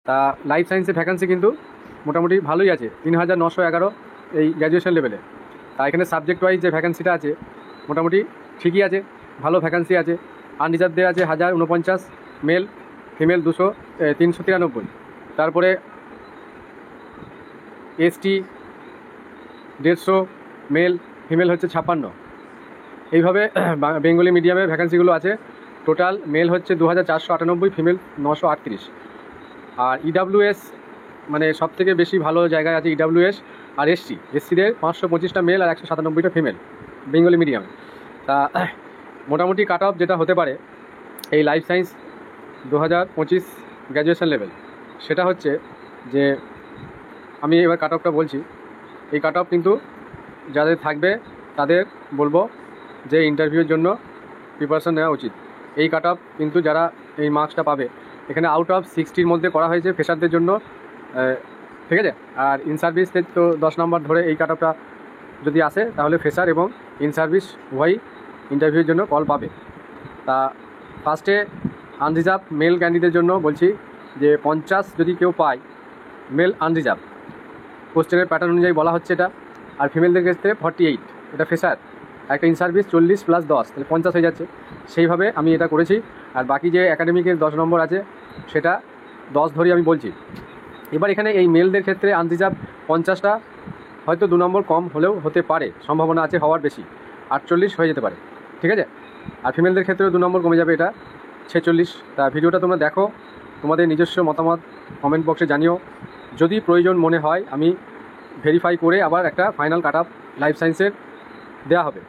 তা লাইফ সায়েন্সে ভ্যাকান্সি কিন্তু মোটামুটি ভালোই আছে, 3911 এই গ্র্যাজুয়েশন লেভেলে। তা এখানে সাবজেক্ট ওয়াইজ যে ভ্যাকান্সিটা আছে মোটামুটি ঠিকই আছে, ভালো ভ্যাকান্সি আছে। আনরিজার্ভদের আছে 1049, মেল ফিমেল 393। তারপরে এসটি 150, মেল ফিমেল হচ্ছে 56। এইভাবে বেঙ্গলি মিডিয়ামের ভ্যাকান্সিগুলো আছে। টোটাল মেল হচ্ছে 2498, ফিমেল 938। আর ইডাব্লিউএস মানে সবথেকে বেশি ভালো জায়গায় আছে ইডাব্লিউএস আর এসসিদের 525টা মেল আর 197টা ফিমেল বেঙ্গলি মিডিয়ামে। তা মোটামুটি কাট অফ যেটা হতে পারে এই লাইফ সায়েন্স 2025 গ্র্যাজুয়েশন লেভেল, সেটা হচ্ছে যে আমি এবার কাট অফটা বলছি। এই কাট অফ কিন্তু যাদের থাকবে তাদের বলবো যে ইন্টারভিউর জন্য প্রিপারেশন নেওয়া উচিত। এই কাট অফ কিন্তু যারা এই মার্কসটা পাবে, এখানে আউট অফ 60-র মধ্যে করা হয়েছে ফ্রেশারদের জন্য, ঠিক আছে। আর ইন সার্ভিসদের তো 10 নম্বর ধরে এই কাট অফটা যদি আসে তাহলে ফ্রেশার এবং ইন সার্ভিস উভয়ই ইন্টারভিউর জন্য কল পাবে। তা ফার্স্টে আনরিজার্ভ মেল ক্যান্ডিডেটের জন্য বলছি যে 50 যদি কেউ পায় মেল আনরিজার্ভ, কোশ্চেনের প্যাটার্ন অনুযায়ী বলা হচ্ছে এটা। আর ফিমেলদের ক্ষেত্রে 48, এটা ফ্রেশার। একটা ইন সার্ভিস 40 + 10, তাহলে 50 হয়ে যাচ্ছে। সেইভাবে আমি এটা করেছি। আর বাকি যে একাডেমিকের 10 নম্বর আছে সেটা 10 ধরেই আমি বলছি। এবার এখানে এই মেলদের ক্ষেত্রে আনরিজার্ভ 50টা হয়তো 2 নম্বর কম হলেও হতে পারে, সম্ভাবনা আছে হওয়ার বেশি, 48 হয়ে যেতে পারে, ঠিক আছে। আর ফিমেলদের ক্ষেত্রেও 2 নম্বর কমে যাবে, এটা 46। তা ভিডিওটা তোমরা দেখো, তোমাদের নিজস্ব মতামত কমেন্ট বক্সে জানিও। যদি প্রয়োজন মনে হয় আমি ভেরিফাই করে আবার একটা ফাইনাল কাট অফ লাইফ সায়েন্সের দেওয়া হবে।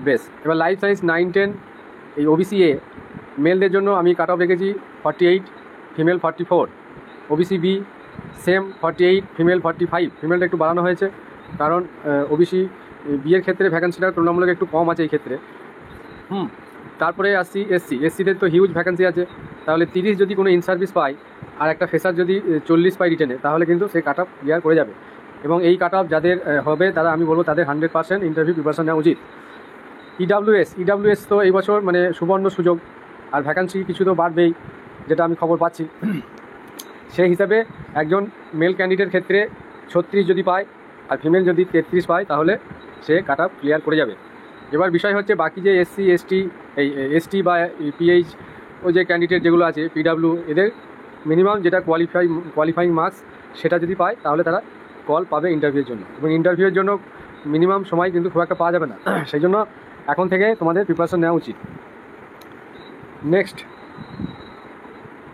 বেশ, এবার লাইফ সায়েন্স 9-10 এই ওবিসি এ মেলদের জন্য আমি কাট অফ রেখেছি 48, female 44। OBC B same 48, female 45। ফিমেলটা একটু বাড়ানো হয়েছে কারণ ওবিসি বিয়ের ক্ষেত্রে ভ্যাকান্সিটা তুলনামূলক একটু কম আছে এই ক্ষেত্রে। তারপরে আসছি এসসিদের তো হিউজ ভ্যাকান্সি আছে। তাহলে 30 যদি কোনো ইন সার্ভিস পায় আর একটা ফ্রেশার যদি 40 পায় রিটেনে, তাহলে কিন্তু সে কাট অফ ক্লিয়ার করে যাবে। এবং এই কাট অফ যাদের হবে তারা আমি বলবো তাদের 100% ইন্টারভিউ প্রিপারেশন নেওয়া উচিত। ইডাব্লিউএস তো এই বছর মানে সুবর্ণ সুযোগ, আর ভ্যাকান্সি কিছু তো বাড়বেই, যেটা আমি খবর পাচ্ছি। সেই হিসাবে একজন মেল ক্যান্ডিডেটের ক্ষেত্রে 36 যদি পায় আর ফিমেল যদি 33 পায় তাহলে সে কাট অফ ক্লিয়ার করে যাবে। এবার বিষয় হচ্ছে বাকি যে এসটি বা পিএইচ ওই যে ক্যান্ডিডেট যেগুলো আছে পিডাব্লিউ, এদের মিনিমাম যেটা কোয়ালিফাইং মার্কস সেটা যদি পায় তাহলে তারা কল পাবে ইন্টারভিউর জন্য। এবং ইন্টারভিউর জন্য মিনিমাম সময় কিন্তু খুব একটা পাওয়া যাবে না, সেই জন্য এখন থেকে তোমাদের প্রিপারেশন নেওয়া উচিত। নেক্সট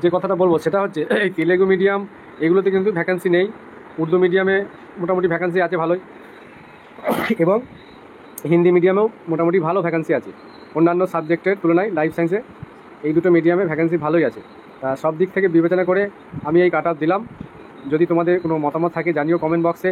যে কথাটা বলবো সেটা হচ্ছে এই তেলেগু মিডিয়াম এগুলোতে কিন্তু ভ্যাকান্সি নেই। উর্দু মিডিয়ামে মোটামুটি ভ্যাকান্সি আছে ভালোই, এবং হিন্দি মিডিয়ামেও মোটামুটি ভালো ভ্যাকান্সি আছে। অন্যান্য সাবজেক্টের তুলনায় লাইফ সায়েন্সে এই দুটো মিডিয়ামে ভ্যাকান্সি ভালোই আছে। তা সব দিক থেকে বিবেচনা করে আমি এই কাট অফ দিলাম। যদি তোমাদের কোনো মতামত থাকে জানিও কমেন্ট বক্সে।